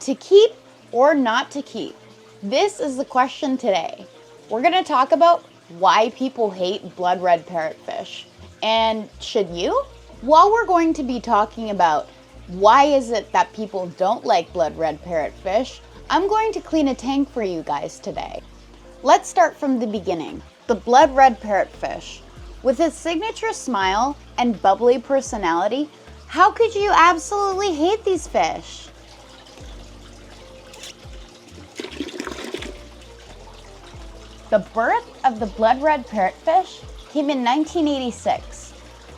To keep or not to keep? This is the question today. We're going to talk about why people hate blood red parrotfish. And should you? While we're going to be talking about why is it that people don't like blood red parrotfish, I'm going to clean a tank for you guys today. Let's start from the beginning. The blood red parrotfish. With its signature smile and bubbly personality, how could you absolutely hate these fish? The birth of the blood red parrotfish came in 1986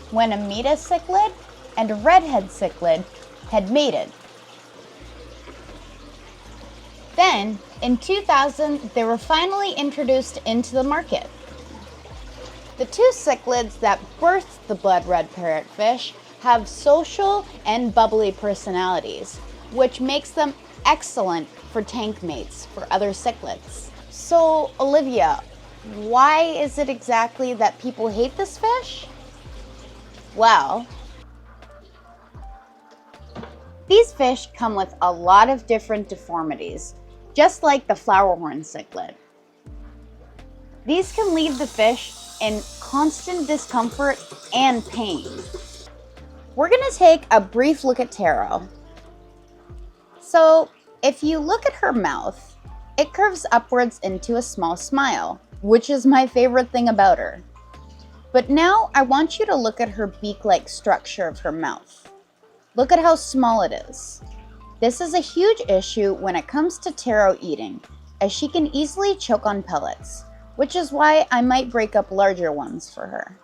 when a Meta cichlid and a redhead cichlid had mated. Then, in 2000, they were finally introduced into the market. The two cichlids that birthed the blood red parrotfish have social and bubbly personalities, which makes them excellent for tank mates for other cichlids. So, Olivia, why is it exactly that people hate this fish? Well, these fish come with a lot of different deformities, just like the flowerhorn cichlid. These can leave the fish in constant discomfort and pain. We're going to take a brief look at Taro. So, if you look at her mouth, it curves upwards into a small smile, which is my favorite thing about her. But now I want you to look at her beak-like structure of her mouth. Look at how small it is. This is a huge issue when it comes to Taro eating, as she can easily choke on pellets, which is why I might break up larger ones for her.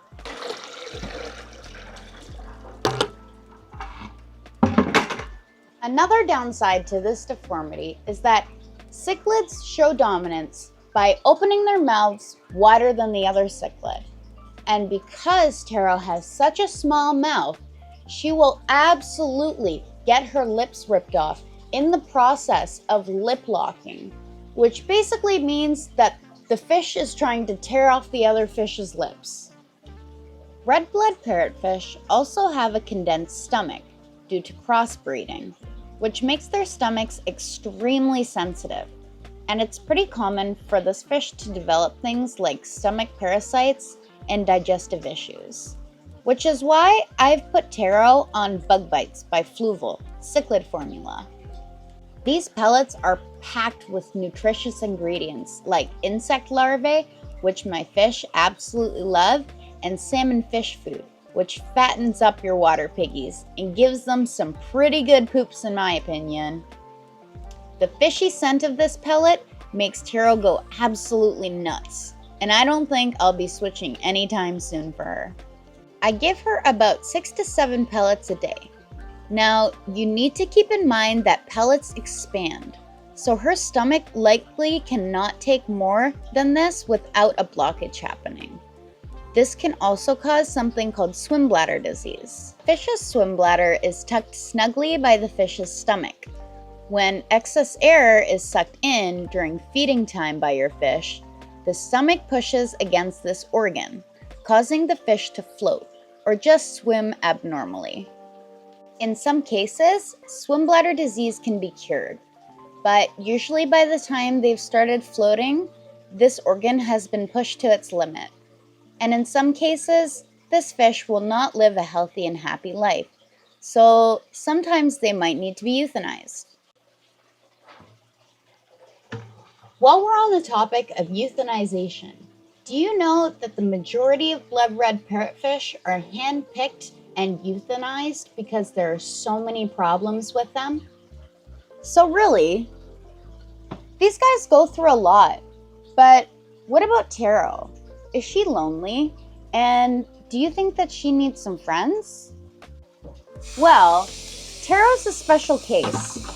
Another downside to this deformity is that cichlids show dominance by opening their mouths wider than the other cichlid. And because Taro has such a small mouth, she will absolutely get her lips ripped off in the process of lip locking, which basically means that the fish is trying to tear off the other fish's lips. Red blood parrotfish also have a condensed stomach due to crossbreeding, which makes their stomachs extremely sensitive. And it's pretty common for this fish to develop things like stomach parasites and digestive issues, which is why I've put Taro on Bug Bites by Fluval cichlid formula. These pellets are packed with nutritious ingredients like insect larvae, which my fish absolutely love, and salmon fish food, which fattens up your water piggies and gives them some pretty good poops in my opinion. The fishy scent of this pellet makes Taro go absolutely nuts, and I don't think I'll be switching anytime soon for her. I give her about 6 to 7 pellets a day. Now, you need to keep in mind that pellets expand, so her stomach likely cannot take more than this without a blockage happening. This can also cause something called swim bladder disease. Fish's swim bladder is tucked snugly by the fish's stomach. When excess air is sucked in during feeding time by your fish, the stomach pushes against this organ, causing the fish to float or just swim abnormally. In some cases, swim bladder disease can be cured, but usually by the time they've started floating, this organ has been pushed to its limit. And in some cases, this fish will not live a healthy and happy life, so sometimes they might need to be euthanized. While we're on the topic of euthanization, do you know that the majority of blood red parrotfish are hand-picked and euthanized because there are so many problems with them? So really, these guys go through a lot, but what about Taro? Is she lonely? And do you think that she needs some friends? Well, Taro's a special case.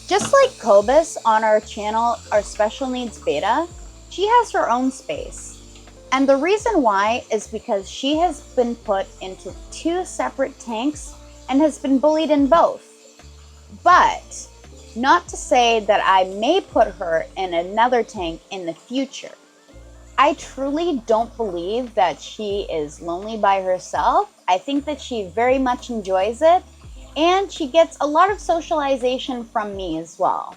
Just like Cobus on our channel, our Special Needs Beta, she has her own space. And the reason why is because she has been put into 2 separate tanks and has been bullied in both. But not to say that I may put her in another tank in the future. I truly don't believe that she is lonely by herself. I think that she very much enjoys it, and she gets a lot of socialization from me as well.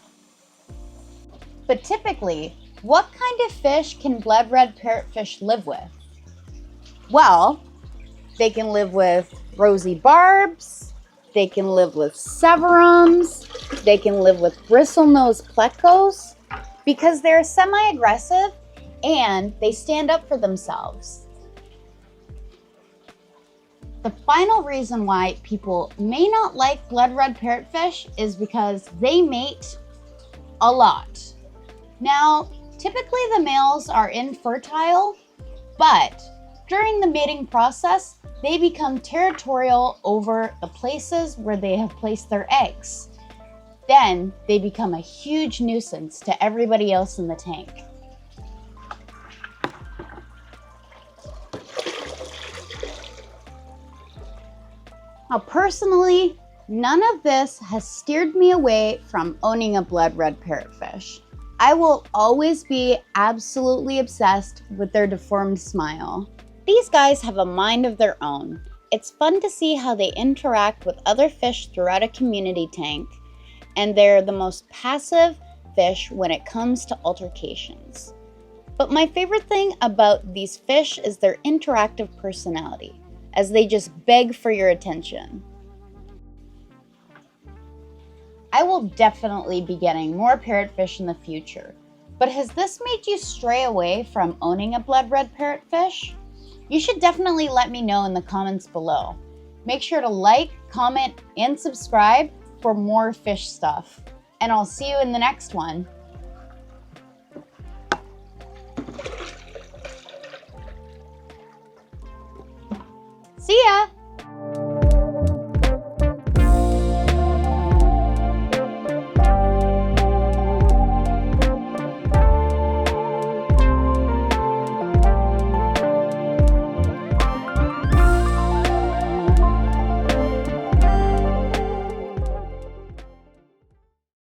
But typically, what kind of fish can blood red parrotfish live with? Well, they can live with rosy barbs, they can live with severums, they can live with bristlenose plecos because they're semi-aggressive and they stand up for themselves. The final reason why people may not like blood red parrotfish is because they mate a lot. Now, typically the males are infertile, but during the mating process, they become territorial over the places where they have placed their eggs. Then they become a huge nuisance to everybody else in the tank. Now, personally, none of this has steered me away from owning a blood red parrotfish. I will always be absolutely obsessed with their deformed smile. These guys have a mind of their own. It's fun to see how they interact with other fish throughout a community tank, and they're the most passive fish when it comes to altercations. But my favorite thing about these fish is their interactive personality, as they just beg for your attention. I will definitely be getting more parrotfish in the future, but has this made you stray away from owning a blood red parrotfish? You should definitely let me know in the comments below. Make sure to like, comment, and subscribe for more fish stuff. And I'll see you in the next one. See ya!